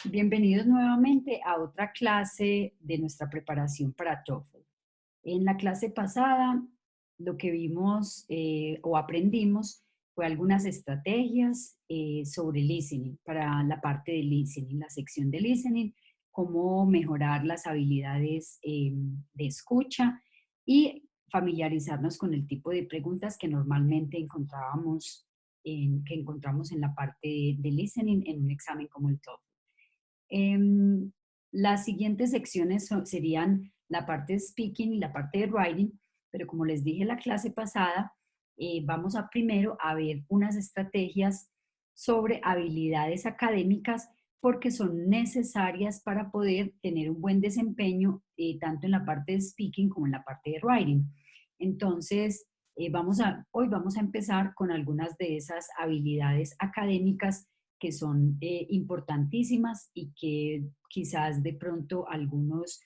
Bienvenidos nuevamente a otra clase de nuestra preparación para TOEFL. En la clase pasada lo que vimos o aprendimos fue algunas estrategias sobre listening, para la parte de listening, la sección de listening, cómo mejorar las habilidades de escucha y familiarizarnos con el tipo de preguntas que normalmente que encontramos en la parte de listening en un examen como el TOEFL. Las siguientes secciones serían la parte de speaking y la parte de writing, pero como les dije en la clase pasada, vamos a primero a ver unas estrategias sobre habilidades académicas porque son necesarias para poder tener un buen desempeño tanto en la parte de speaking como en la parte de writing. Entonces, hoy vamos a empezar con algunas de esas habilidades académicas que son importantísimas y que quizás de pronto algunos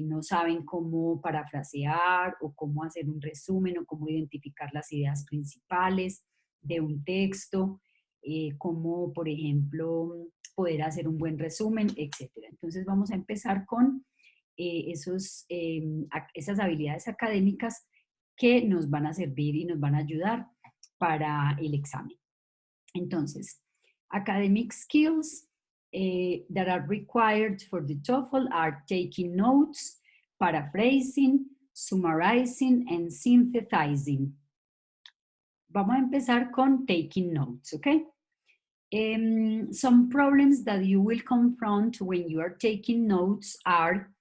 no saben cómo parafrasear o cómo hacer un resumen o cómo identificar las ideas principales de un texto, cómo, por ejemplo, poder hacer un buen resumen, etcétera. Entonces vamos a empezar con esas habilidades académicas que nos van a servir y nos van a ayudar para el examen. Entonces, academic skills that are required for the TOEFL are taking notes, paraphrasing, summarizing, and synthesizing. Vamos a empezar con taking notes, ¿ok? Some problems that you will confront when you are taking notes are: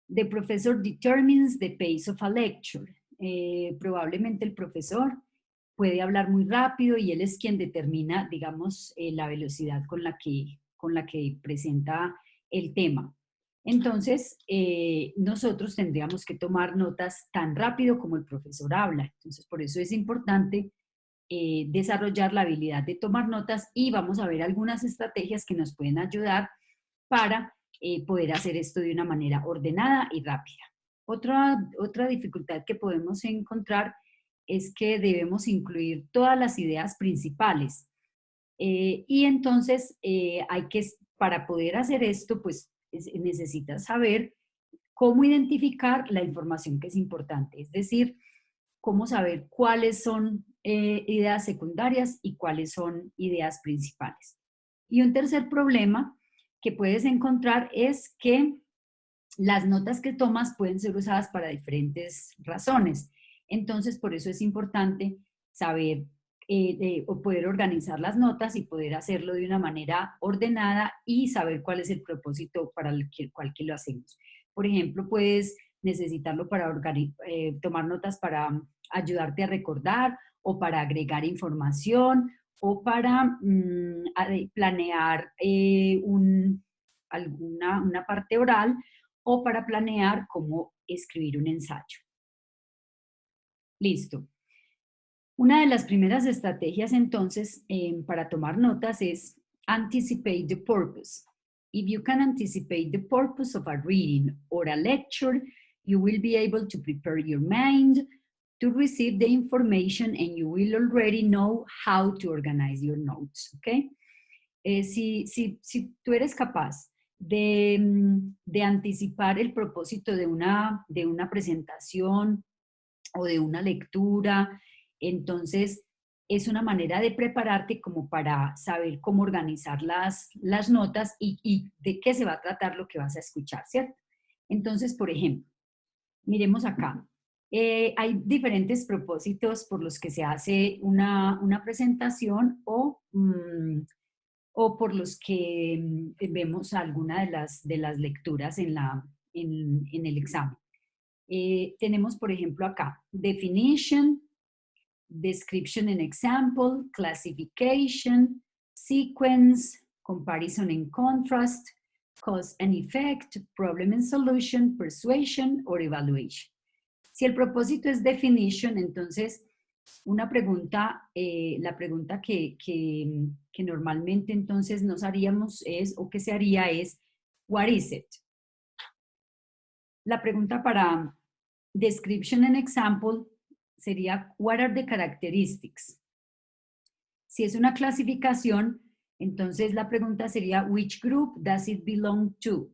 the professor determines the pace of a lecture. Probablemente el profesor puede hablar muy rápido y él es quien determina, digamos, la velocidad con la que presenta el tema. Entonces, nosotros tendríamos que tomar notas tan rápido como el profesor habla. Entonces, por eso es importante desarrollar la habilidad de tomar notas y vamos a ver algunas estrategias que nos pueden ayudar para poder hacer esto de una manera ordenada y rápida. Otra dificultad que podemos encontrar es que debemos incluir todas las ideas principales. Y entonces para poder hacer esto, pues necesitas saber cómo identificar la información que es importante, es decir, cómo saber cuáles son ideas secundarias y cuáles son ideas principales. Y un tercer problema que puedes encontrar es que las notas que tomas pueden ser usadas para diferentes razones. Entonces, por eso es importante saber o poder organizar las notas y poder hacerlo de una manera ordenada y saber cuál es el propósito para el cual que lo hacemos. Por ejemplo, puedes necesitarlo para tomar notas para ayudarte a recordar o para agregar información o para planear una parte oral o para planear cómo escribir un ensayo. Listo. Una de las primeras estrategias entonces para tomar notas es anticipate the purpose. If you can anticipate the purpose of a reading or a lecture, you will be able to prepare your mind to receive the information and you will already know how to organize your notes, ¿ok? Si tú eres capaz de anticipar el propósito de una presentación o de una lectura, entonces es una manera de prepararte como para saber cómo organizar las notas y de qué se va a tratar lo que vas a escuchar, ¿cierto? Entonces, por ejemplo, miremos acá. Hay diferentes propósitos por los que se hace una presentación o por los que vemos alguna de las lecturas en el examen. Tenemos, por ejemplo, acá, definition, description and example, classification, sequence, comparison and contrast, cause and effect, problem and solution, persuasion or evaluation. Si el propósito es definition, entonces la pregunta que normalmente entonces nos haríamos o que se haría es, what is it? La pregunta para description and example sería, what are the characteristics? Si es una clasificación, Entonces la pregunta sería, which group does it belong to?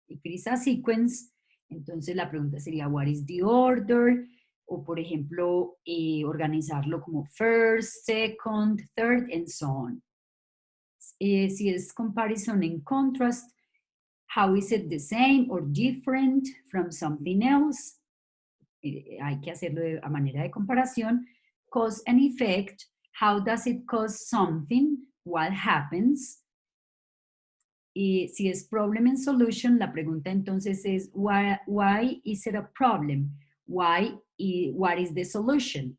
If it is a sequence, entonces la pregunta sería, what is the order? O por ejemplo, organizarlo como first, second, third, and so on. Si es comparison and contrast, how is it the same or different from something else? Hay que hacerlo a manera de comparación. Cause and effect, how does it cause something? What happens? Y si es problem and solution, la pregunta entonces es, why is it a problem? What is the solution?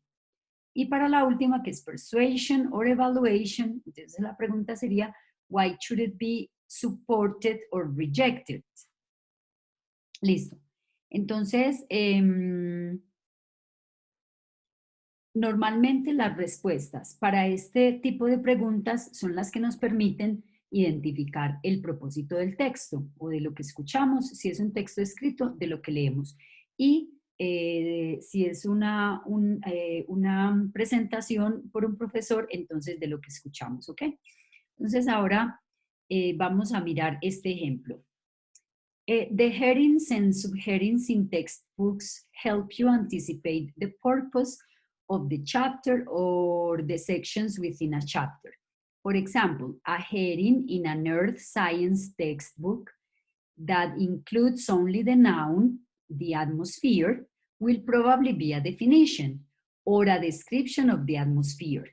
Y para la última, que es persuasion or evaluation, entonces la pregunta sería, why should it be supported or rejected? Listo. Entonces, normalmente las respuestas para este tipo de preguntas son las que nos permiten identificar el propósito del texto o de lo que escuchamos, si es un texto escrito, de lo que leemos. Y si es una presentación por un profesor, entonces de lo que escuchamos, ¿ok? Entonces ahora vamos a mirar este ejemplo. The headings and subheadings in textbooks help you anticipate the purpose of the chapter or the sections within a chapter. For example, a heading in an earth science textbook that includes only the noun, the atmosphere, will probably be a definition or a description of the atmosphere.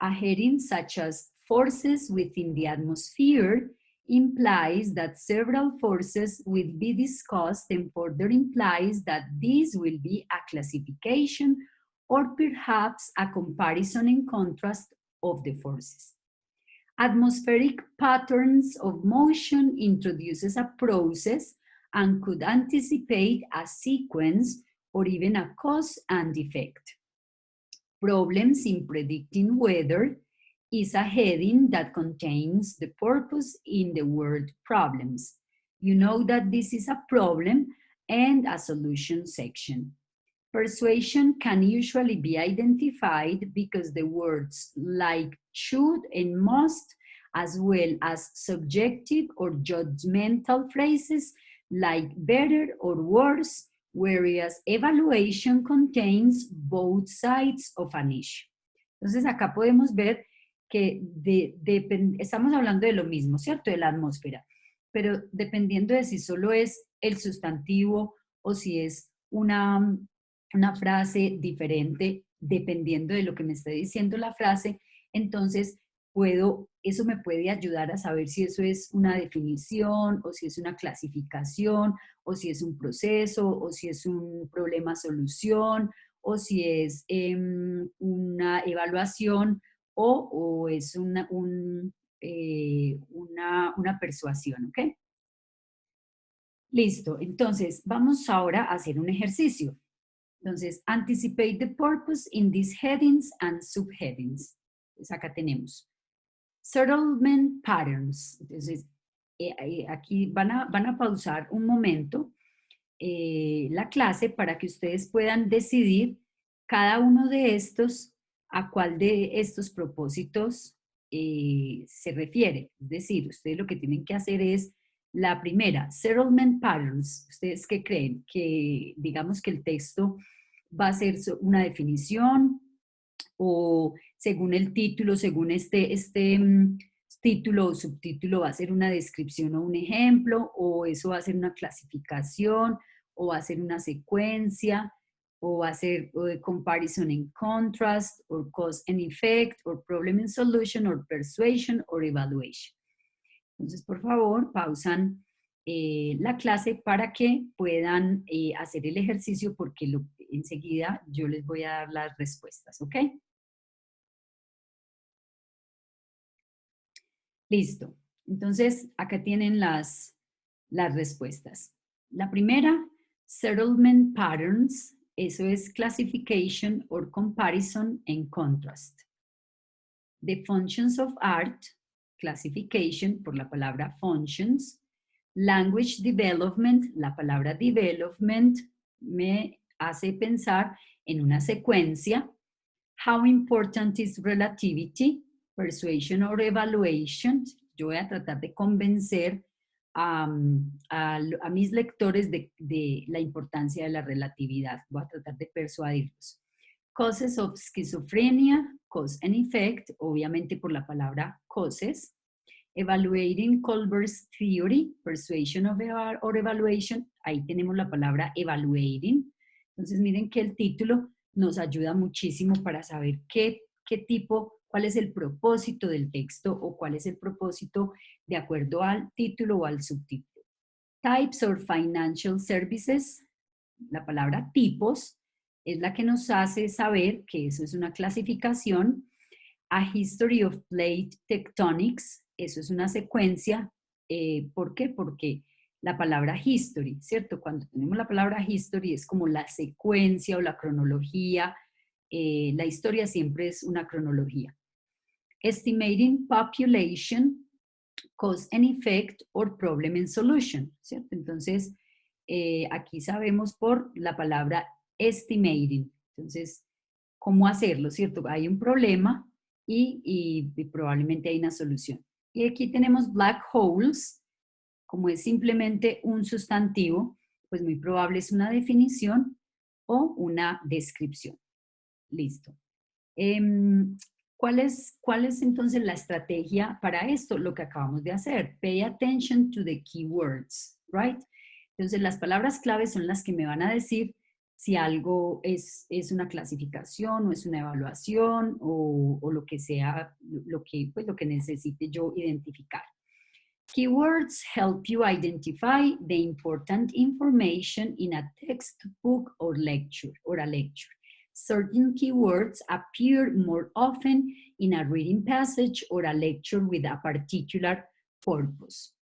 A heading such as forces within the atmosphere implies that several forces will be discussed and further implies that this will be a classification or perhaps a comparison and contrast of the forces. Atmospheric patterns of motion introduces a process and could anticipate a sequence or even a cause and effect. Problems in predicting weather is a heading that contains the purpose in the word problems. You know that this is a problem and a solution section. Persuasion can usually be identified because the words like should and must, as well as subjective or judgmental phrases like better or worse, whereas evaluation contains both sides of an issue. Entonces acá podemos ver que estamos hablando de lo mismo, ¿cierto? De la atmósfera, pero dependiendo de si solo es el sustantivo o si es una frase diferente, dependiendo de lo que me esté diciendo la frase, entonces eso me puede ayudar a saber si eso es una definición o si es una clasificación o si es un proceso o si es un problema-solución o si es una evaluación o es una persuasión, ¿ok? Listo, entonces vamos ahora a hacer un ejercicio. Entonces, anticipate the purpose in these headings and subheadings. Entonces acá tenemos settlement patterns. Entonces, aquí van a pausar un momento la clase para que ustedes puedan decidir cada uno de estos a cuál de estos propósitos se refiere. Es decir, ustedes lo que tienen que hacer es la primera, settlement patterns. ¿Ustedes qué creen? Que digamos que el texto va a ser una definición o según el título, según este título o subtítulo va a ser una descripción o un ejemplo, o eso va a ser una clasificación, o va a ser una secuencia, o va a ser comparison and contrast, or cause and effect, or problem and solution, or persuasion, or evaluation. Entonces, por favor, pausan la clase para que puedan hacer el ejercicio porque enseguida yo les voy a dar las respuestas, ¿ok? Listo. Entonces, acá tienen las respuestas. La primera, settlement patterns, eso es classification or comparison and contrast. The functions of art, classification por la palabra functions. Language development, la palabra development me hace pensar en una secuencia. How important is relativity? persuasion or evaluation. Yo voy a tratar de convencer a mis lectores de la importancia de la relatividad. Voy a tratar de persuadirlos. Causes of schizophrenia, cause and effect, obviamente por la palabra causes. Evaluating Colbert's theory, persuasion or evaluation, ahí tenemos la palabra evaluating. Entonces miren que el título nos ayuda muchísimo para saber cuál es el propósito del texto o cuál es el propósito de acuerdo al título o al subtítulo. Types or financial services, la palabra tipos es la que nos hace saber que eso es una clasificación. A history of plate tectonics, eso es una secuencia. ¿Por qué? Porque la palabra history, ¿cierto? Cuando tenemos la palabra history es como la secuencia o la cronología. La historia siempre es una cronología. Estimating population, cause and effect, or problem and solution, ¿cierto? Entonces, aquí sabemos por la palabra estimating. Entonces, ¿cómo hacerlo, cierto? Hay un problema y probablemente hay una solución. Y aquí tenemos black holes, como es simplemente un sustantivo, pues muy probable es una definición o una descripción. Listo. ¿Cuál es entonces la estrategia para esto? Lo que acabamos de hacer. Pay attention to the keywords, right? Entonces las palabras claves son las que me van a decir si algo es una clasificación o es una evaluación o lo que sea, lo que necesite yo identificar. Keywords help you identify the important information in a textbook or a lecture. Certain keywords appear more often in a reading passage or a lecture with a particular purpose.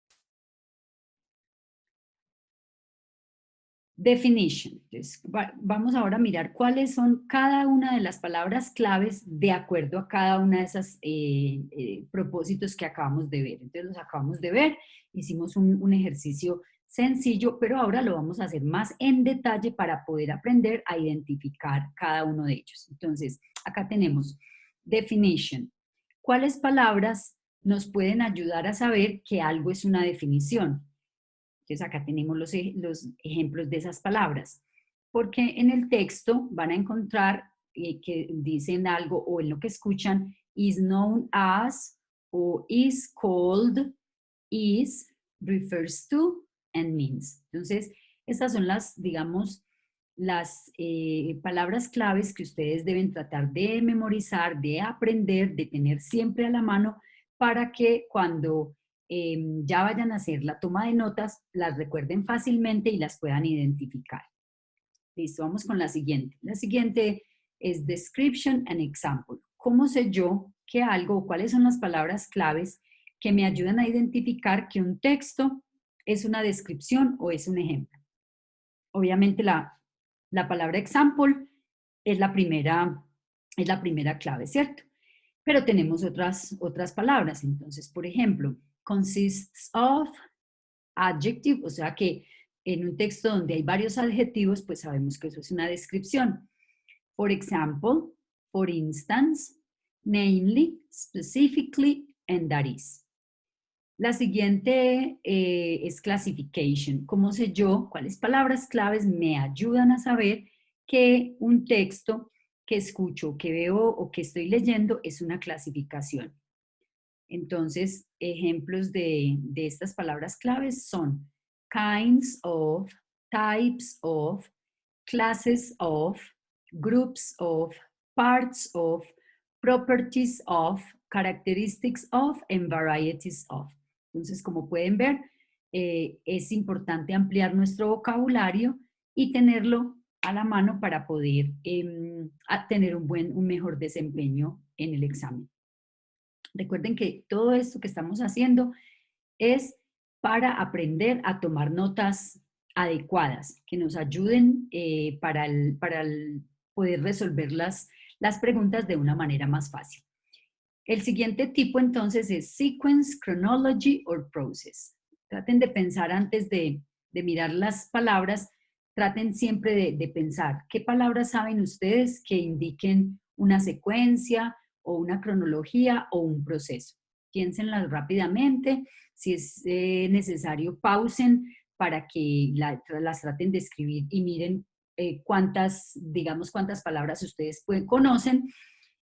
Definition. Entonces, vamos ahora a mirar cuáles son cada una de las palabras claves de acuerdo a cada una de esos propósitos que acabamos de ver. Entonces los acabamos de ver, hicimos un ejercicio sencillo, pero ahora lo vamos a hacer más en detalle para poder aprender a identificar cada uno de ellos. Entonces, acá tenemos definition. ¿Cuáles palabras nos pueden ayudar a saber que algo es una definición? Entonces acá tenemos los ejemplos de esas palabras, porque en el texto van a encontrar que dicen algo o en lo que escuchan is known as o is called, is, refers to and means. Entonces estas son las, digamos, las palabras claves que ustedes deben tratar de memorizar, de aprender, de tener siempre a la mano para que cuando ya vayan a hacer la toma de notas, las recuerden fácilmente y las puedan identificar. Listo, vamos con la siguiente. La siguiente es description and example. ¿Cómo sé yo que algo, cuáles son las palabras claves que me ayudan a identificar que un texto es una descripción o es un ejemplo? Obviamente la palabra example es la primera clave, ¿cierto? Pero tenemos otras palabras. Entonces, por ejemplo, consists of, adjective, o sea que en un texto donde hay varios adjetivos, pues sabemos que eso es una descripción. For example, for instance, namely, specifically, and that is. La siguiente es classification. ¿Cómo sé yo cuáles palabras claves me ayudan a saber que un texto que escucho, que veo o que estoy leyendo es una clasificación? Entonces, ejemplos de estas palabras claves son kinds of, types of, classes of, groups of, parts of, properties of, characteristics of, and varieties of. Entonces, como pueden ver, es importante ampliar nuestro vocabulario y tenerlo a la mano para poder tener un mejor desempeño en el examen. Recuerden que todo esto que estamos haciendo es para aprender a tomar notas adecuadas, que nos ayuden para poder resolver las preguntas de una manera más fácil. El siguiente tipo entonces es sequence, chronology or process. Traten de pensar antes de mirar las palabras, traten siempre de pensar qué palabras saben ustedes que indiquen una secuencia o una cronología o un proceso. Piénsenlas rápidamente. Si es necesario, pausen para que las traten de escribir y miren digamos, cuántas palabras ustedes conocen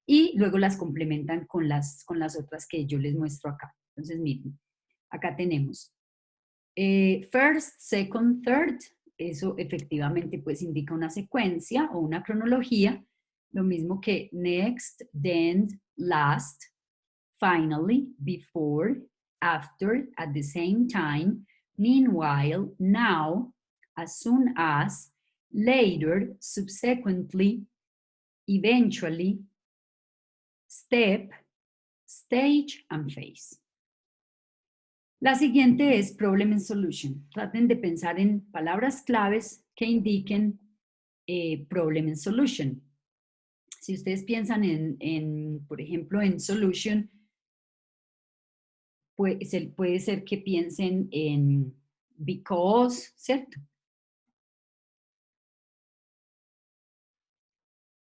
y luego las complementan con las otras que yo les muestro acá. Entonces, miren, acá tenemos first, second, third. Eso efectivamente pues indica una secuencia o una cronología. Lo mismo que next, then, last, finally, before, after, at the same time, meanwhile, now, as soon as, later, subsequently, eventually, step, stage, and phase. La siguiente es Problem and Solution. Traten de pensar en palabras claves que indiquen Problem and Solution. Si ustedes piensan por ejemplo, en Solution, puede ser que piensen en because, ¿cierto?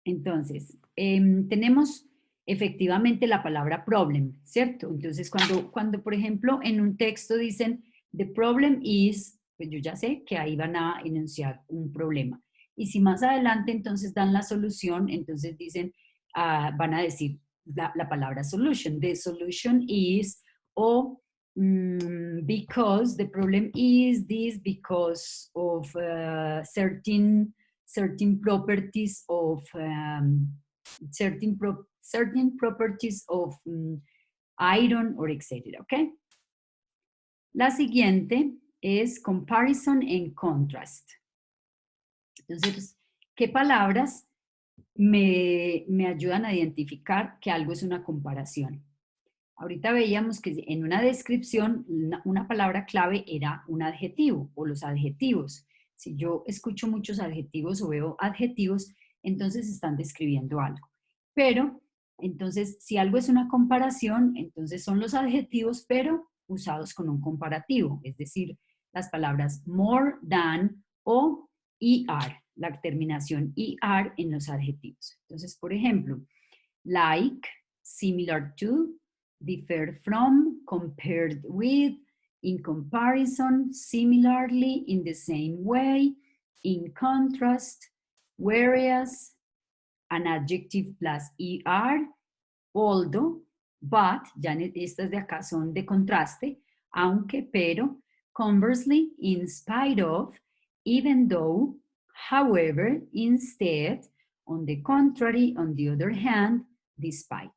Entonces, tenemos efectivamente la palabra problem, ¿cierto? Entonces, cuando, por ejemplo, en un texto dicen, the problem is, pues yo ya sé que ahí van a enunciar un problema. Y si más adelante entonces dan la solución, entonces dicen, van a decir la palabra solution. The solution is, o because the problem is this because of certain properties of certain properties of iron or etc. ¿Ok? La siguiente es comparison and contrast. Entonces, ¿qué palabras me ayudan a identificar que algo es una comparación? Ahorita veíamos que en una descripción una palabra clave era un adjetivo o los adjetivos. Si yo escucho muchos adjetivos o veo adjetivos, entonces están describiendo algo. Pero, entonces, si algo es una comparación, entonces son los adjetivos, pero usados con un comparativo. Es decir, las palabras more than o er, la terminación er en los adjetivos. Entonces, por ejemplo, like, similar to, differ from, compared with, in comparison, similarly, in the same way, in contrast, whereas, an adjective plus er, although, but, ya estas de acá son de contraste, aunque, pero, conversely, in spite of, even though, however, instead, on the contrary, on the other hand, despite.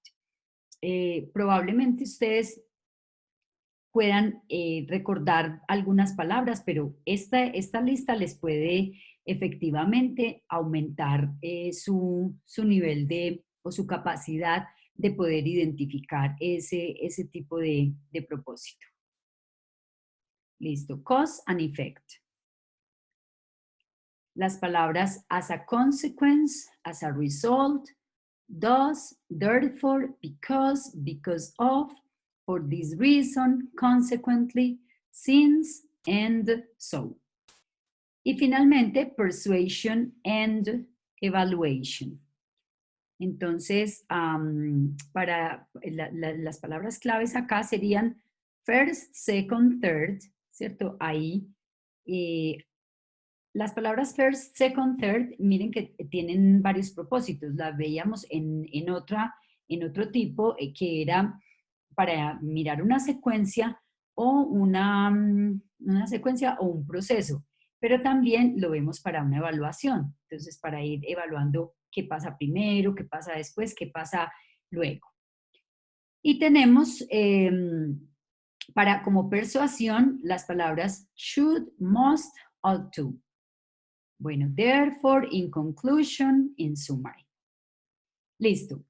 Probablemente ustedes puedan recordar algunas palabras, pero esta lista les puede efectivamente aumentar su nivel o su capacidad de poder identificar ese tipo de propósito. Listo. Cause and effect. Las palabras as a consequence, as a result, thus, therefore, because of, for this reason, consequently, since, and so. Y finalmente, persuasion and evaluation. Entonces, para las palabras claves acá serían first, second, third, ¿cierto? Ahí, las palabras first, second, third, miren que tienen varios propósitos. Las veíamos en otro tipo, que era para mirar una secuencia o una secuencia o un proceso. Pero también lo vemos para una evaluación. Entonces, para ir evaluando qué pasa primero, qué pasa después, qué pasa luego. Y tenemos como persuasión las palabras should, must, ought to. Bueno, therefore, in conclusion, in summary. Listo.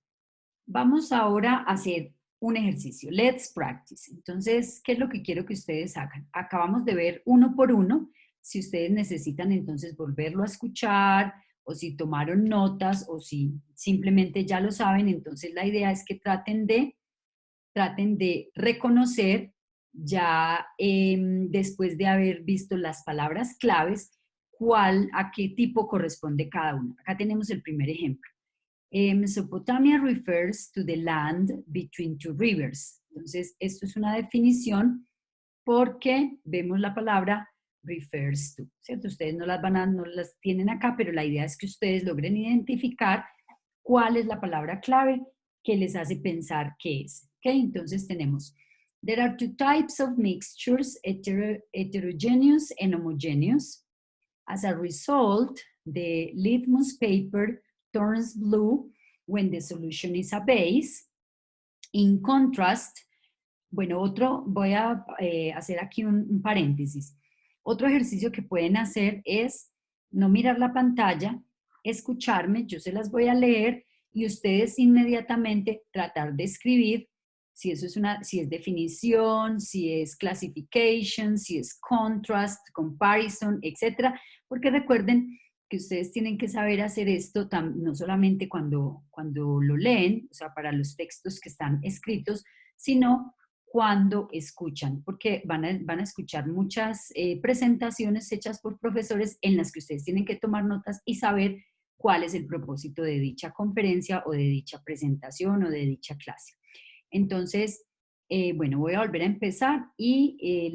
Vamos ahora a hacer un ejercicio. Let's practice. Entonces, ¿qué es lo que quiero que ustedes hagan? Acabamos de ver uno por uno. Si ustedes necesitan entonces volverlo a escuchar, o si tomaron notas, o si simplemente ya lo saben, entonces la idea es que traten de reconocer ya después de haber visto las palabras claves, a qué tipo corresponde cada una. Acá tenemos el primer ejemplo. Mesopotamia refers to the land between two rivers. Entonces, esto es una definición porque vemos la palabra refers to, ¿cierto? Ustedes no las tienen acá, pero la idea es que ustedes logren identificar cuál es la palabra clave que les hace pensar qué es. ¿Ok? Entonces tenemos, there are two types of mixtures, heterogeneous and homogeneous. As a result, the litmus paper turns blue when the solution is a base. In contrast, bueno, voy a hacer aquí un paréntesis. Otro ejercicio que pueden hacer es no mirar la pantalla, escucharme, yo se las voy a leer y ustedes inmediatamente tratar de escribir si eso es si es definición, si es classification, si es contrast, comparison, etcétera, porque recuerden que ustedes tienen que saber hacer esto no solamente cuando lo leen, o sea, para los textos que están escritos, sino cuando escuchan, porque van a escuchar muchas presentaciones hechas por profesores en las que ustedes tienen que tomar notas y saber cuál es el propósito de dicha conferencia o de dicha presentación o de dicha clase. Entonces, bueno, voy a volver a empezar y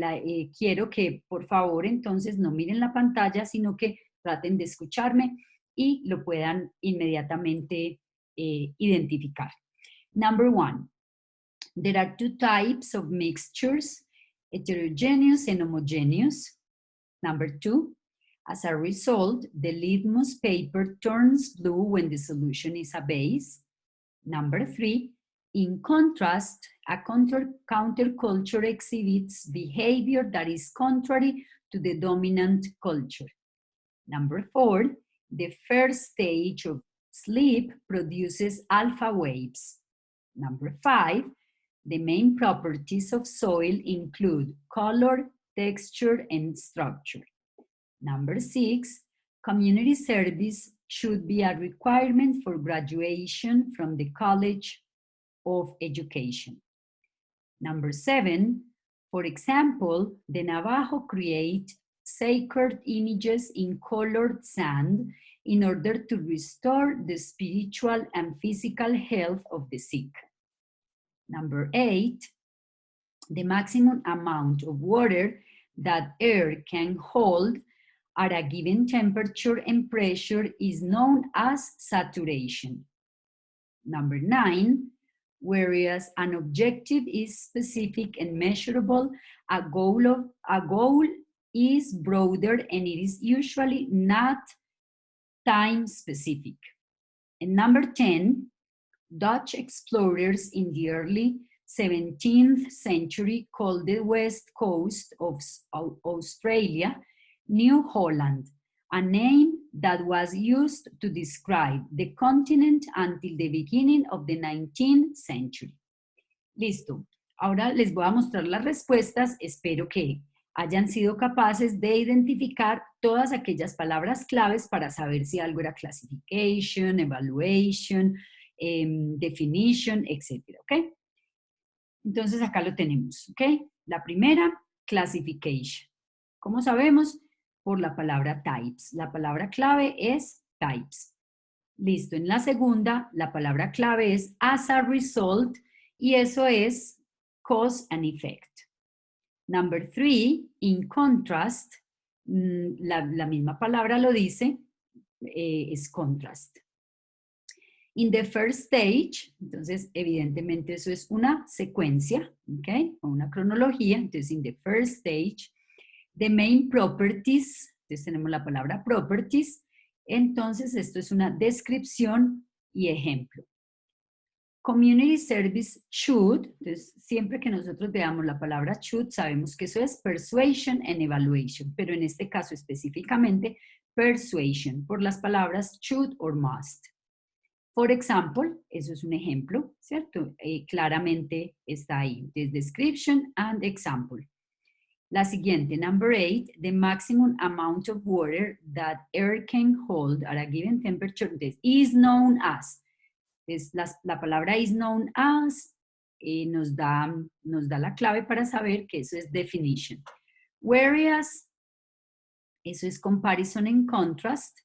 quiero que por favor entonces no miren la pantalla, sino que traten de escucharme y lo puedan inmediatamente identificar. Number one. There are two types of mixtures, heterogeneous and homogeneous. Number two, as a result, the litmus paper turns blue when the solution is a base. Number three, in contrast, a counterculture exhibits behavior that is contrary to the dominant culture. Number four, the first stage of sleep produces alpha waves. Number five, the main properties of soil include color, texture, and structure. Number six, community service should be a requirement for graduation from the College of Education. Number seven, for example, the Navajo create sacred images in colored sand in order to restore the spiritual and physical health of the sick. Number eight, the maximum amount of water that air can hold at a given temperature and pressure is known as saturation. Number nine, whereas an objective is specific and measurable, a goal is broader and it is usually not time specific. And number 10, Dutch explorers in the early 17th century called the west coast of Australia New Holland, a name that was used to describe the continent until the beginning of the 19th century. Listo. Ahora les voy a mostrar las respuestas. Espero que hayan sido capaces de identificar todas aquellas palabras claves para saber si algo era classification, evaluation, definition, etcétera, ¿ok? Entonces acá lo tenemos, ¿ok? La primera, classification. ¿Cómo sabemos? Por la palabra types. La palabra clave es types. Listo. En la segunda, la palabra clave es as a result y eso es cause and effect. Number 3, in contrast, la misma palabra lo dice, es contrast. In the first stage, entonces evidentemente eso es una secuencia, ¿ok? O una cronología, entonces in the first stage, the main properties, entonces tenemos la palabra properties, entonces esto es una descripción y ejemplo. Community service should, entonces siempre que nosotros veamos la palabra should, sabemos que eso es persuasion and evaluation, pero en este caso específicamente persuasion, por las palabras should or must. For example, eso es un ejemplo, ¿cierto? Claramente está ahí, entonces description and example. La siguiente, number 8, the maximum amount of water that air can hold at a given temperature is known as. Es la palabra is known as nos da la clave para saber que eso es definition. Whereas, eso es comparison and contrast.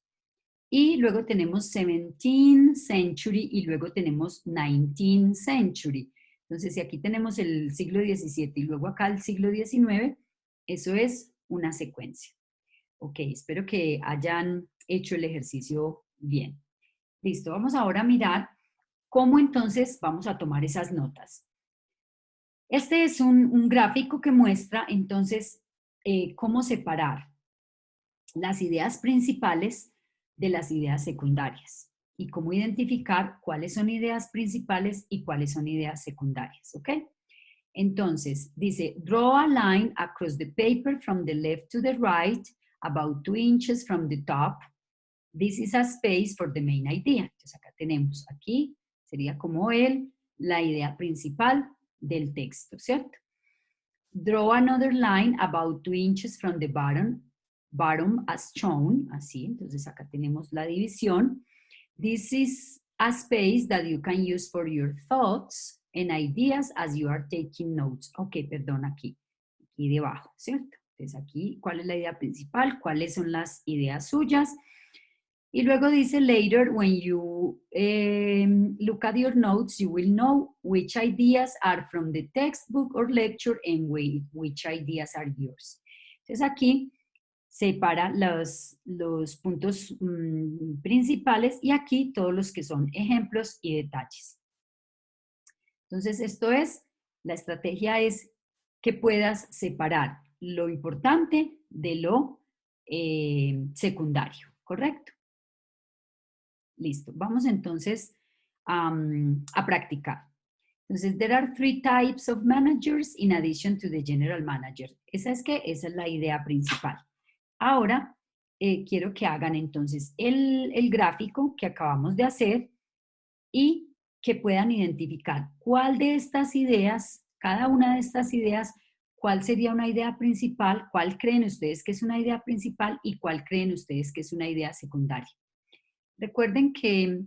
Y luego tenemos 17th century y luego tenemos 19th century. Entonces, si aquí tenemos el siglo XVII y luego acá el siglo XIX, eso es una secuencia. Ok, espero que hayan hecho el ejercicio bien. Listo, vamos ahora a mirar cómo entonces vamos a tomar esas notas. Este es un gráfico que muestra entonces cómo separar las ideas principales de las ideas secundarias y cómo identificar cuáles son ideas principales y cuáles son ideas secundarias, ¿ok? Entonces, dice, draw a line across the paper from the left to the right, about 2 inches from the top. This is a space for the main idea. Entonces, acá tenemos, aquí sería como la idea principal del texto, ¿cierto? Draw another line about 2 inches from the bottom as shown, así, entonces acá tenemos la división. This is a space that you can use for your thoughts and ideas as you are taking notes. Ok, perdón, aquí debajo, ¿cierto? Entonces aquí, ¿cuál es la idea principal? ¿Cuáles son las ideas suyas? Y luego dice, later, when you look at your notes, you will know which ideas are from the textbook or lecture and which ideas are yours. Entonces aquí separa los puntos principales y aquí todos los que son ejemplos y detalles. Entonces la estrategia es que puedas separar lo importante de lo secundario, ¿correcto? Listo, vamos entonces a practicar. Entonces, there are 3 types of managers in addition to the general manager. Esa es la idea principal. Ahora, quiero que hagan entonces el gráfico que acabamos de hacer y que puedan identificar cuál de estas ideas, cada una de estas ideas, cuál sería una idea principal, cuál creen ustedes que es una idea principal y cuál creen ustedes que es una idea secundaria. Recuerden que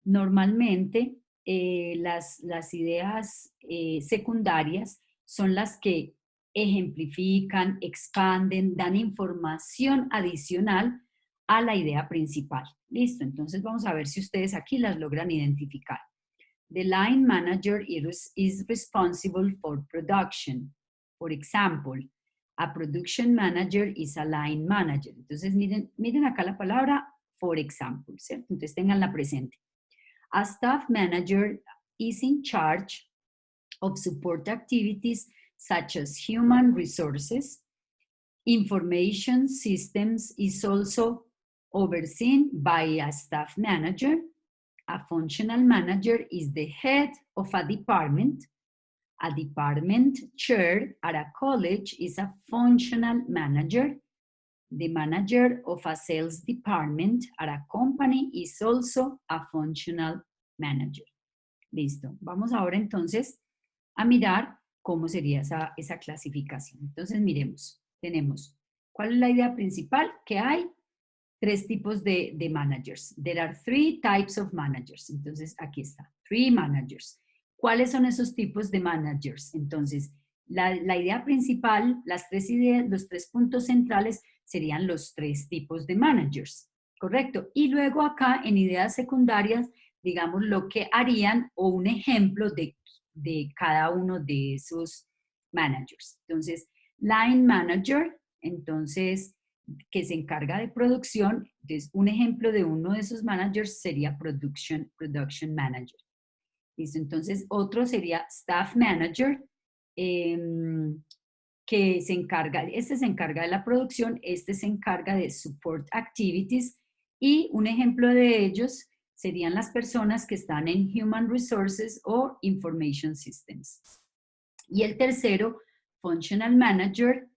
normalmente las ideas secundarias son las que ejemplifican, expanden, dan información adicional a la idea principal. Listo, entonces vamos a ver si ustedes aquí las logran identificar. The line manager is responsible for production. For example, a production manager is a line manager. Entonces miren acá la palabra for example, ¿cierto? Entonces tenganla presente. A staff manager is in charge of support activities such as human resources. Information systems is also overseen by a staff manager. A functional manager is the head of a department. A department chair at a college is a functional manager. The manager of a sales department at a company is also a functional manager. Listo. Vamos ahora entonces a mirar cómo sería esa clasificación. Entonces miremos. Tenemos, ¿cuál es la idea principal? Que hay 3 tipos de managers. There are 3 types of managers. Entonces aquí está, 3 managers. ¿Cuáles son esos tipos de managers? Entonces, la idea principal, las 3 ideas, los 3 puntos centrales serían los 3 tipos de managers, ¿correcto? Y luego acá en ideas secundarias, digamos lo que harían o un ejemplo de cada uno de esos managers. Entonces, line manager, entonces, que se encarga de producción, entonces un ejemplo de uno de esos managers sería production manager. ¿Listo? Entonces, otro sería staff manager, que se encarga de la producción, este se encarga de support activities y un ejemplo de ellos serían las personas que están en human resources o information systems. Y el tercero, functional manager,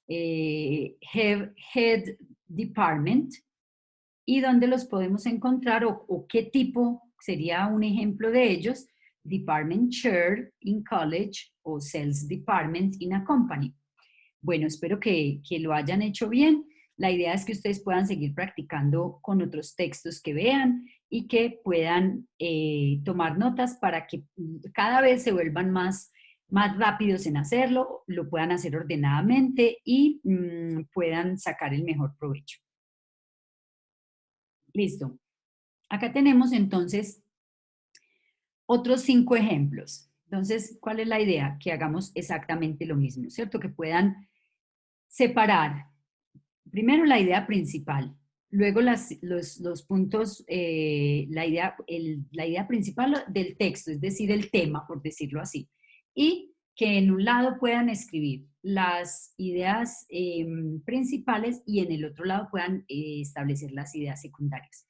head department, y dónde los podemos encontrar o qué tipo sería un ejemplo de ellos, department chair in college o sales department in a company. Bueno, espero que lo hayan hecho bien. La idea es que ustedes puedan seguir practicando con otros textos que vean y que puedan tomar notas para que cada vez se vuelvan más rápidos en hacerlo, lo puedan hacer ordenadamente y puedan sacar el mejor provecho. Listo. Acá tenemos entonces otros 5 ejemplos. Entonces, ¿cuál es la idea? Que hagamos exactamente lo mismo, ¿cierto? Que puedan separar primero la idea principal, luego los puntos, la idea principal del texto, es decir, el tema, por decirlo así, y que en un lado puedan escribir las ideas principales y en el otro lado puedan establecer las ideas secundarias.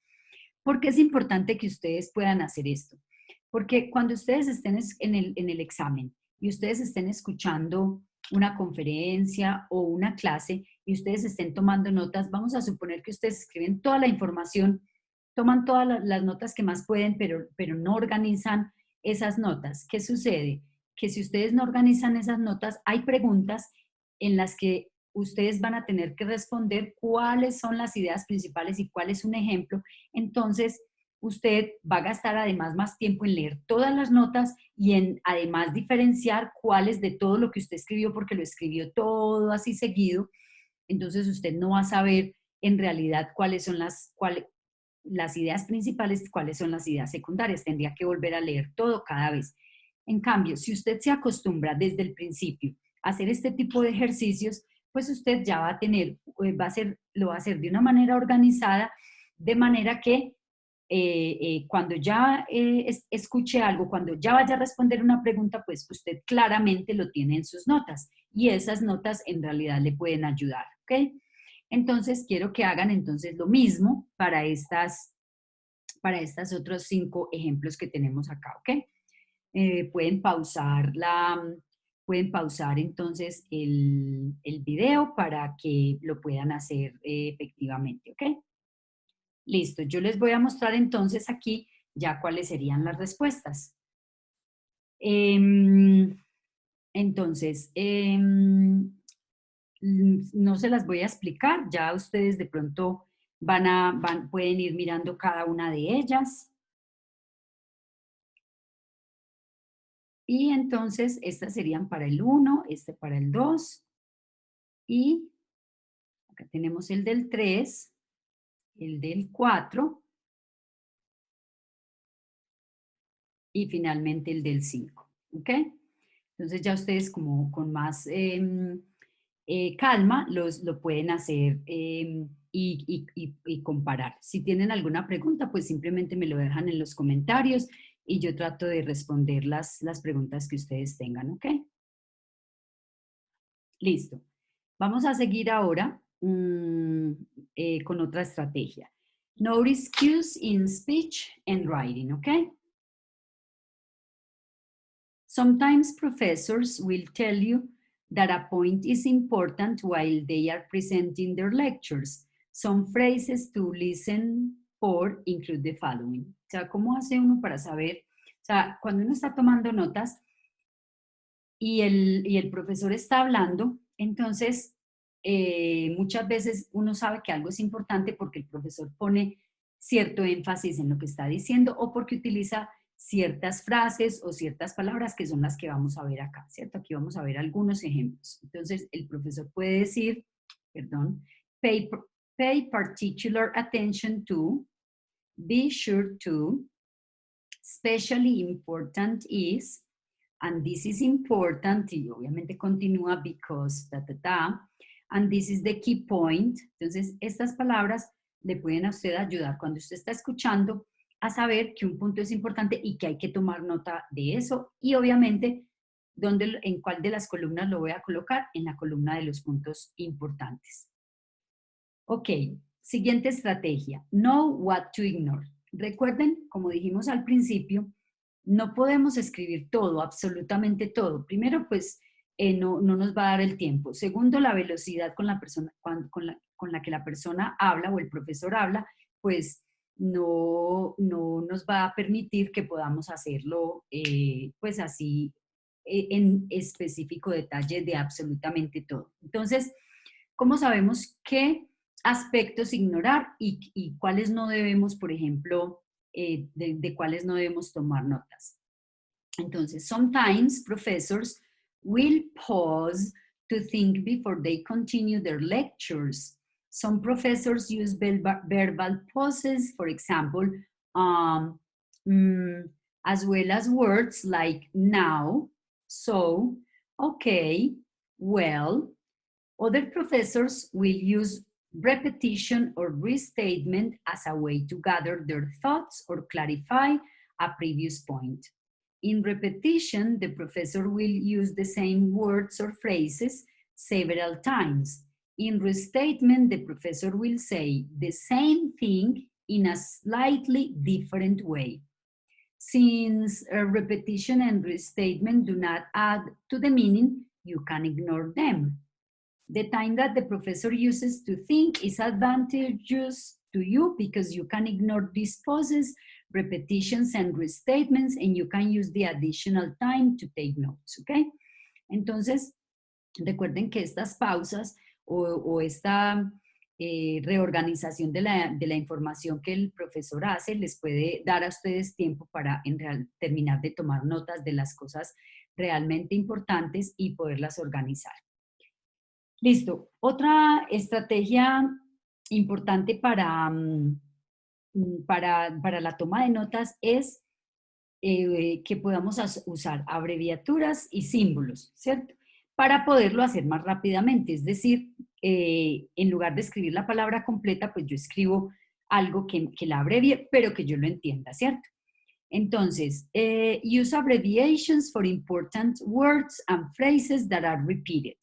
¿Por qué es importante que ustedes puedan hacer esto? Porque cuando ustedes estén en el examen y ustedes estén escuchando una conferencia o una clase y ustedes estén tomando notas, vamos a suponer que ustedes escriben toda la información, toman todas las notas que más pueden, pero no organizan esas notas. ¿Qué sucede? Que si ustedes no organizan esas notas, hay preguntas en las que ustedes van a tener que responder cuáles son las ideas principales y cuál es un ejemplo. Entonces, usted va a gastar además más tiempo en leer todas las notas y en además diferenciar cuáles de todo lo que usted escribió, porque lo escribió todo así seguido. Entonces usted no va a saber en realidad cuáles son las ideas principales, cuáles son las ideas secundarias. Tendría que volver a leer todo cada vez. En cambio, si usted se acostumbra desde el principio a hacer este tipo de ejercicios, pues usted ya va a tener, lo va a hacer de una manera organizada, de manera que cuando ya escuche algo, cuando ya vaya a responder una pregunta, pues usted claramente lo tiene en sus notas y esas notas en realidad le pueden ayudar, ¿ok? Entonces, quiero que hagan entonces lo mismo para estos otros 5 ejemplos que tenemos acá, ¿ok? Pueden pueden pausar entonces el video para que lo puedan hacer efectivamente, ¿ok? Listo, yo les voy a mostrar entonces aquí ya cuáles serían las respuestas. Entonces, no se las voy a explicar, ya ustedes de pronto pueden ir mirando cada una de ellas. Y entonces, estas serían para el 1, este para el 2, y acá tenemos el del 3, el del 4, y finalmente el del 5, ¿ok? Entonces ya ustedes como con más calma lo pueden hacer y comparar. Si tienen alguna pregunta, pues simplemente me lo dejan en los comentarios y yo trato de responder las preguntas que ustedes tengan, ¿ok? Listo. Vamos a seguir ahora con otra estrategia. Notice cues in speech and writing, ¿ok? Sometimes professors will tell you that a point is important while they are presenting their lectures. Some phrases to listen for include the following. O sea, ¿cómo hace uno para saber? O sea, cuando uno está tomando notas y el profesor está hablando, entonces muchas veces uno sabe que algo es importante porque el profesor pone cierto énfasis en lo que está diciendo o porque utiliza ciertas frases o ciertas palabras que son las que vamos a ver acá, ¿cierto? Aquí vamos a ver algunos ejemplos. Entonces, el profesor puede decir, perdón, pay particular attention to, be sure to, especially important is, and this is important, y obviamente continúa because, and this is the key point. Entonces, estas palabras le pueden a usted ayudar cuando usted está escuchando a saber que un punto es importante y que hay que tomar nota de eso. Y obviamente, en cuál de las columnas lo voy a colocar, en la columna de los puntos importantes. Ok, siguiente estrategia. Know what to ignore. Recuerden, como dijimos al principio, no podemos escribir todo, absolutamente todo. Primero, pues no nos va a dar el tiempo. Segundo, la velocidad con la que la persona habla o el profesor habla, pues no nos va a permitir que podamos hacerlo pues así en específico detalle de absolutamente todo. Entonces, ¿cómo sabemos qué aspectos ignorar y cuáles no debemos, por ejemplo, de cuáles no debemos tomar notas? Entonces, sometimes professors will pause to think before they continue their lectures. Some professors use verbal pauses, for example, um, as well as words like now, so, okay, well. Other professors will use repetition or restatement as a way to gather their thoughts or clarify a previous point. In repetition, the professor will use the same words or phrases several times. In restatement, the professor will say the same thing in a slightly different way. Since repetition and restatement do not add to the meaning, you can ignore them. The time that the professor uses to think is advantageous to you because you can ignore these pauses, repetitions, and restatements, and you can use the additional time to take notes, ¿ok? Entonces, recuerden que estas pausas o esta reorganización de la información que el profesor hace les puede dar a ustedes tiempo para terminar de tomar notas de las cosas realmente importantes y poderlas organizar. Listo. Otra estrategia importante para la toma de notas es que podamos usar abreviaturas y símbolos, ¿cierto? Para poderlo hacer más rápidamente. Es decir, en lugar de escribir la palabra completa, pues yo escribo algo que la abrevie, pero que yo lo entienda, ¿cierto? Entonces, use abbreviations for important words and phrases that are repeated.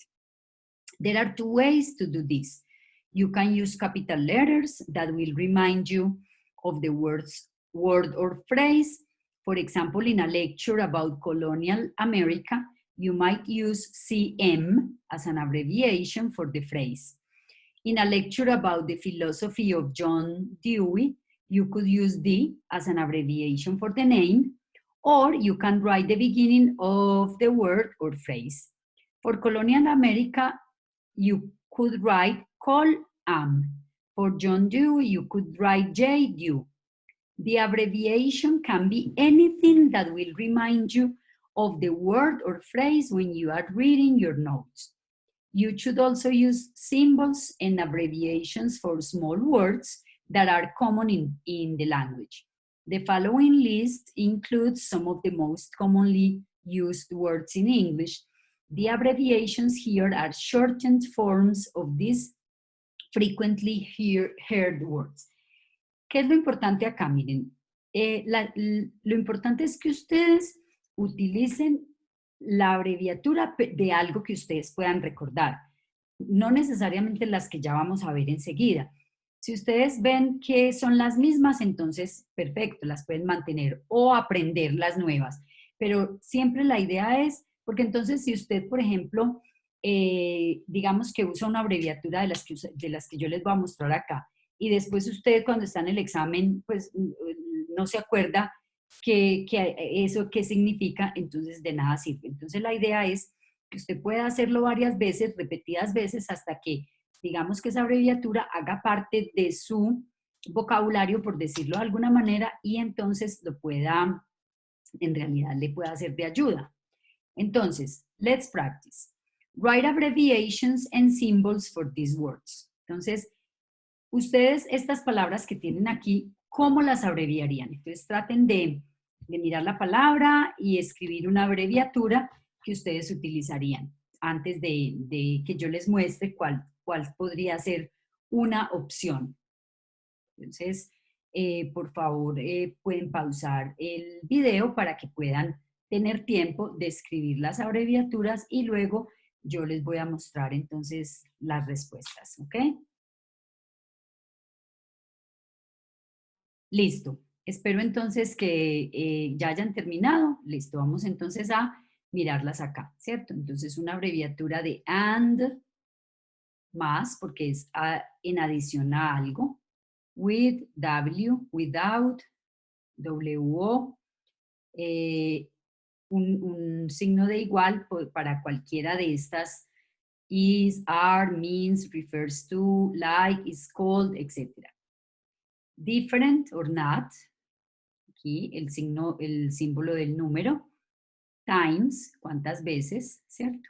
There are two ways to do this. You can use capital letters that will remind you of the word or phrase. For example, in a lecture about colonial America, you might use CM as an abbreviation for the phrase. In a lecture about the philosophy of John Dewey, you could use D as an abbreviation for the name, or you can write the beginning of the word or phrase. For colonial America, you could write col-am. For John Dewey, you could write J. Dew. The abbreviation can be anything that will remind you of the word or phrase when you are reading your notes. You should also use symbols and abbreviations for small words that are common in the language. The following list includes some of the most commonly used words in English. The abbreviations here are shortened forms of these frequently heard words. ¿Qué es lo importante acá? Miren, lo importante es que ustedes utilicen la abreviatura de algo que ustedes puedan recordar, no necesariamente las que ya vamos a ver enseguida. Si ustedes ven que son las mismas, entonces perfecto, las pueden mantener o aprender las nuevas. Pero siempre la idea es, porque entonces si usted, por ejemplo, digamos que usa una abreviatura de las que yo les voy a mostrar acá, y después usted cuando está en el examen, pues no se acuerda eso qué significa, entonces de nada sirve. Entonces la idea es que usted pueda hacerlo varias veces, repetidas veces, hasta que digamos que esa abreviatura haga parte de su vocabulario, por decirlo de alguna manera, y entonces lo pueda, en realidad le pueda ser de ayuda. Entonces, let's practice. Write abbreviations and symbols for these words. Entonces, ustedes estas palabras que tienen aquí, ¿cómo las abreviarían? Entonces traten de mirar la palabra y escribir una abreviatura que ustedes utilizarían antes de que yo les muestre cuál podría ser una opción. Entonces, por favor, pueden pausar el video para que puedan tener tiempo de escribir las abreviaturas y luego yo les voy a mostrar entonces las respuestas, ¿ok? Listo. Espero entonces que ya hayan terminado. Listo, vamos entonces a mirarlas acá, ¿cierto? Entonces una abreviatura de and, más, porque es en adición a algo. With, W, without, WO. Un signo de igual para cualquiera de estas. Is, are, means, refers to, like, is called, etc. Different or not. Aquí el símbolo del número. Times, cuántas veces, ¿cierto?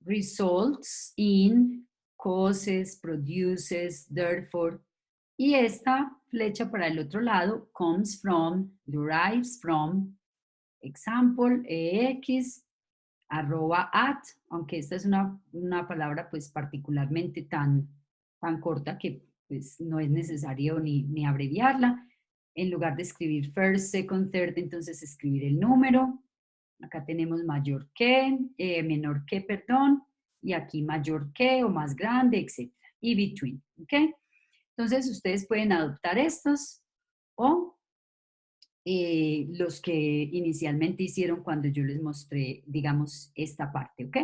Results in, causes, produces, therefore. Y esta flecha para el otro lado, comes from, derives from, example, ex, arroba at, aunque esta es una palabra pues particularmente tan corta que pues no es necesario ni abreviarla. En lugar de escribir first, second, third, entonces escribir el número. Acá tenemos mayor que, menor que, perdón, y aquí mayor que o más grande, etc. Y between, ¿ok? Entonces ustedes pueden adoptar estos o los que inicialmente hicieron cuando yo les mostré, digamos, esta parte, ¿ok?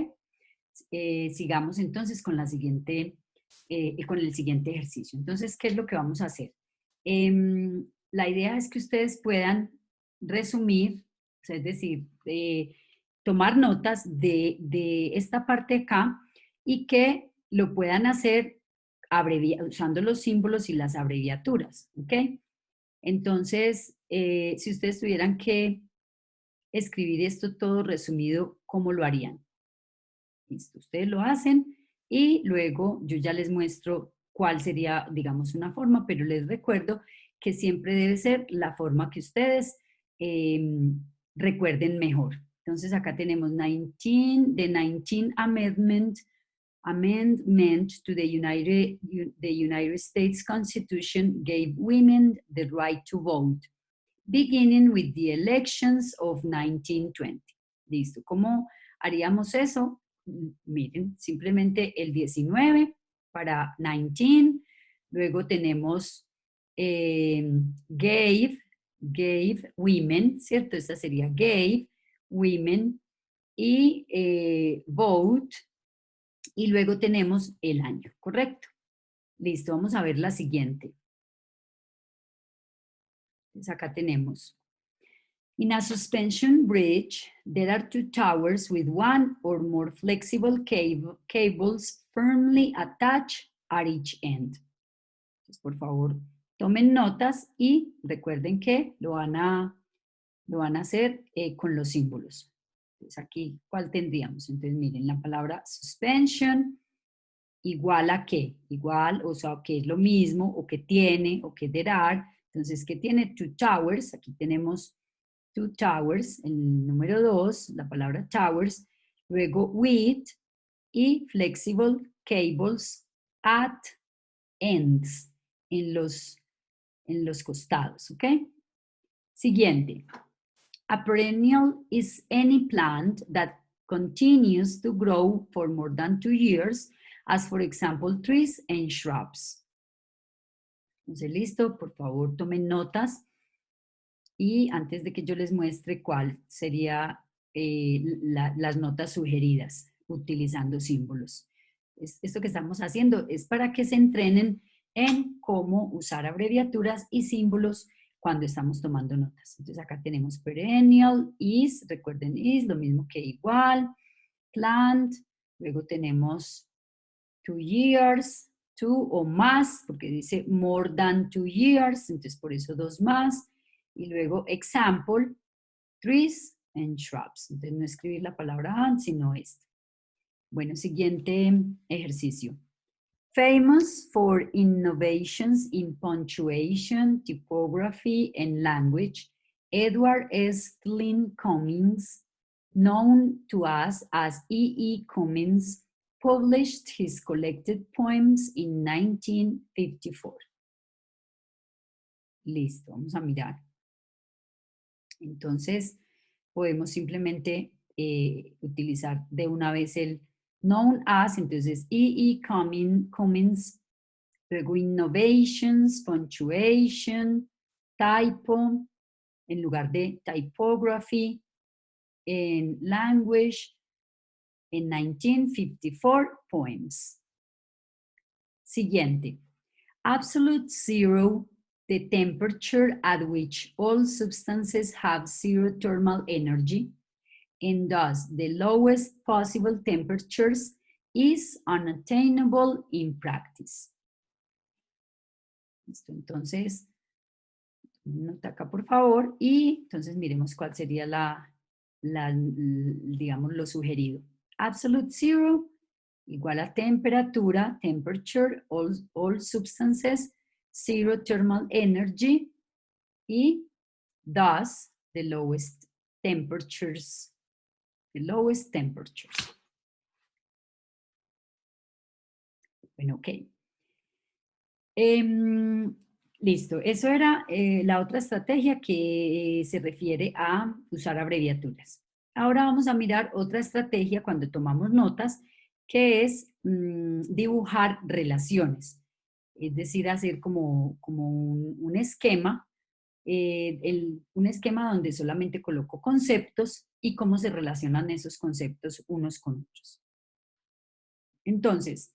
Sigamos entonces con con el siguiente ejercicio. Entonces, ¿qué es lo que vamos a hacer? La idea es que ustedes puedan resumir, o sea, es decir, tomar notas de esta parte acá y que lo puedan hacer usando los símbolos y las abreviaturas, ¿ok? Entonces, si ustedes tuvieran que escribir esto todo resumido, ¿cómo lo harían? Listo, ustedes lo hacen y luego yo ya les muestro cuál sería, digamos, una forma, pero les recuerdo que siempre debe ser la forma que ustedes recuerden mejor. Entonces acá tenemos 19, the 19th Amendment to the United States Constitution gave women the right to vote, beginning with the elections of 1920. Listo, ¿cómo haríamos eso? Miren, simplemente el 19 para 19, luego tenemos gave women, ¿cierto? Esta sería gave women y vote, y luego tenemos el año, ¿correcto? Listo, vamos a ver la siguiente. Entonces acá tenemos. In a suspension bridge, there are two towers with one or more flexible cables firmly attached at each end. Entonces, por favor, tomen notas y recuerden que lo van a hacer con los símbolos. Entonces, aquí, ¿cuál tendríamos? Entonces, miren, la palabra suspension, igual a qué, igual, o sea, que es lo mismo, o que tiene, o que there are. Entonces, ¿qué tiene? Two towers, aquí tenemos two towers, el número 2, la palabra towers, luego with y flexible cables at ends, en los costados, ¿ok? Siguiente. A perennial is any plant that continues to grow for more than 2 years, as for example, trees and shrubs. Entonces, listo, por favor, tomen notas. Y antes de que yo les muestre cuál sería las notas sugeridas utilizando símbolos. Esto que estamos haciendo es para que se entrenen en cómo usar abreviaturas y símbolos cuando estamos tomando notas. Entonces acá tenemos perennial, is, recuerden is, lo mismo que igual, plant, luego tenemos 2 years, 2 o más, porque dice more than 2 years, entonces por eso 2 más. Y luego example, trees and shrubs. Entonces no escribir la palabra and, sino esta. Bueno, siguiente ejercicio. Famous for innovations in punctuation, typography, and language, Edward S. Glynn Cummings, known to us as E. Cummings, published his collected poems in 1954. Listo, vamos a mirar. Entonces, podemos simplemente utilizar de una vez el known as, entonces E. Cummings, luego innovations, punctuation, typo, en lugar de typography, en language, en 1954 poems. Siguiente. Absolute zero, the temperature at which all substances have zero thermal energy, and thus the lowest possible temperatures is unattainable in practice. Listo, entonces, nota acá por favor, y entonces miremos cuál sería digamos, lo sugerido. Absolute zero, igual a temperatura, temperature, all substances, zero thermal energy, y thus the lowest temperatures, Bueno, ok. Listo, eso era la otra estrategia que se refiere a usar abreviaturas. Ahora vamos a mirar otra estrategia cuando tomamos notas, que es dibujar relaciones. Es decir, hacer como un esquema, un esquema donde solamente coloco conceptos y cómo se relacionan esos conceptos unos con otros. Entonces,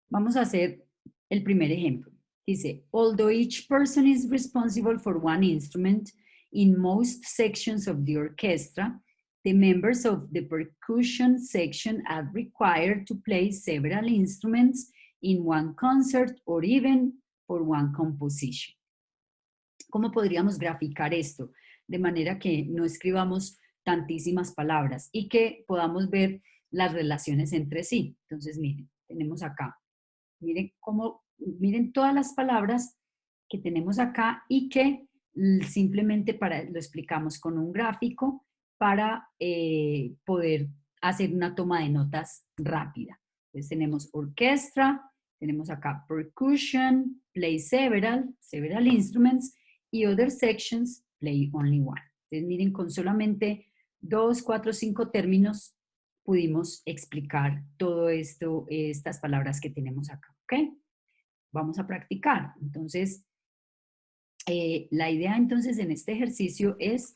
vamos a hacer el primer ejemplo. Dice, although each person is responsible for one instrument in most sections of the orchestra, the members of the percussion section are required to play several instruments in one concert or even for one composition. ¿Cómo podríamos graficar esto? De manera que no escribamos tantísimas palabras y que podamos ver las relaciones entre sí. Entonces, miren, tenemos acá. Miren todas las palabras que tenemos acá y que simplemente lo explicamos con un gráfico para poder hacer una toma de notas rápida. Entonces tenemos orquestra, tenemos acá percussion, play several instruments, y other sections, play only one. Entonces miren, con solamente 2, 4, 5 términos pudimos explicar todo esto, estas palabras que tenemos acá, ¿ok? Vamos a practicar. Entonces, la idea entonces en este ejercicio es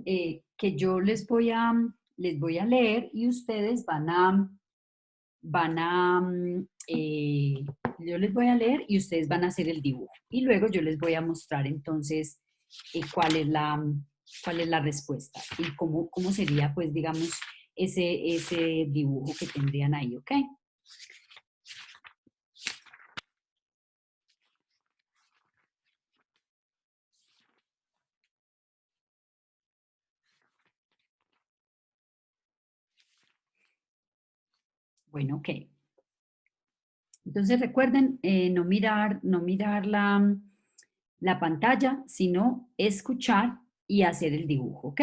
que yo les voy a leer y ustedes yo les voy a leer y ustedes van a hacer el dibujo. Y luego yo les voy a mostrar entonces cuál es la respuesta y cómo sería, pues, digamos, ese dibujo que tendrían ahí, ¿ok? Bueno, ok. Entonces recuerden no mirar la pantalla, sino escuchar y hacer el dibujo, ¿ok?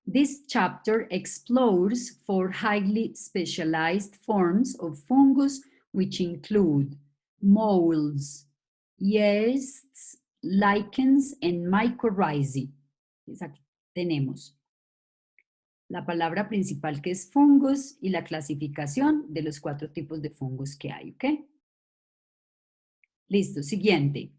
This chapter explores 4 highly specialized forms of fungus, which include molds, yeasts, lichens, and mycorrhizae. Aquí tenemos la palabra principal, que es fungus, y la clasificación de los 4 tipos de fungos que hay, ¿ok? Listo, siguiente.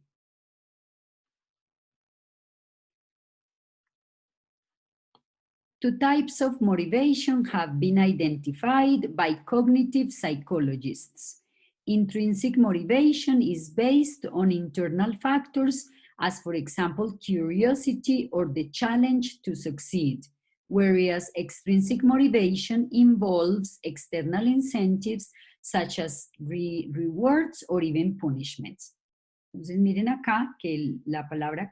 Two types of motivation have been identified by cognitive psychologists. Intrinsic motivation is based on internal factors, as for example, curiosity or the challenge to succeed, whereas extrinsic motivation involves external incentives such as rewards or even punishments. Entonces miren acá que la palabra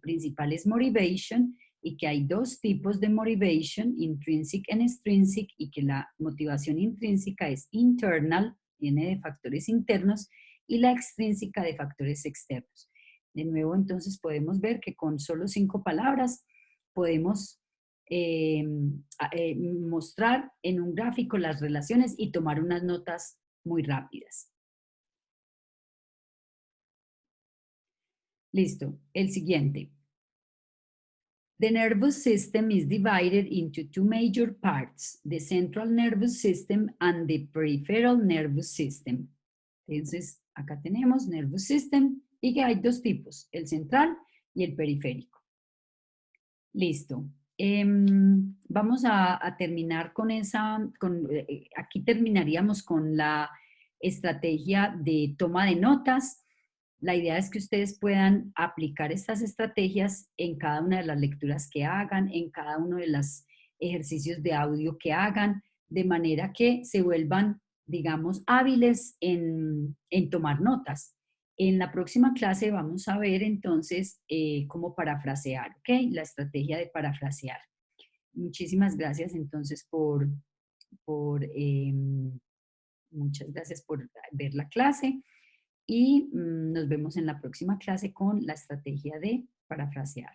principal es motivation, y que hay 2 tipos de motivation, intrinsic and extrinsic, y que la motivación intrínseca es internal, viene de factores internos, y la extrínseca de factores externos. De nuevo, entonces podemos ver que con solo 5 palabras podemos mostrar en un gráfico las relaciones y tomar unas notas muy rápidas. Listo, el siguiente. The nervous system is divided into 2 major parts, the central nervous system and the peripheral nervous system. Entonces, acá tenemos nervous system y que hay 2 tipos, el central y el periférico. Listo. Vamos a terminar con aquí terminaríamos con la estrategia de toma de notas. La idea es que ustedes puedan aplicar estas estrategias en cada una de las lecturas que hagan, en cada uno de los ejercicios de audio que hagan, de manera que se vuelvan, digamos, hábiles en tomar notas. En la próxima clase vamos a ver entonces cómo parafrasear, ¿ok? La estrategia de parafrasear. Muchísimas gracias entonces muchas gracias por ver la clase y nos vemos en la próxima clase con la estrategia de parafrasear.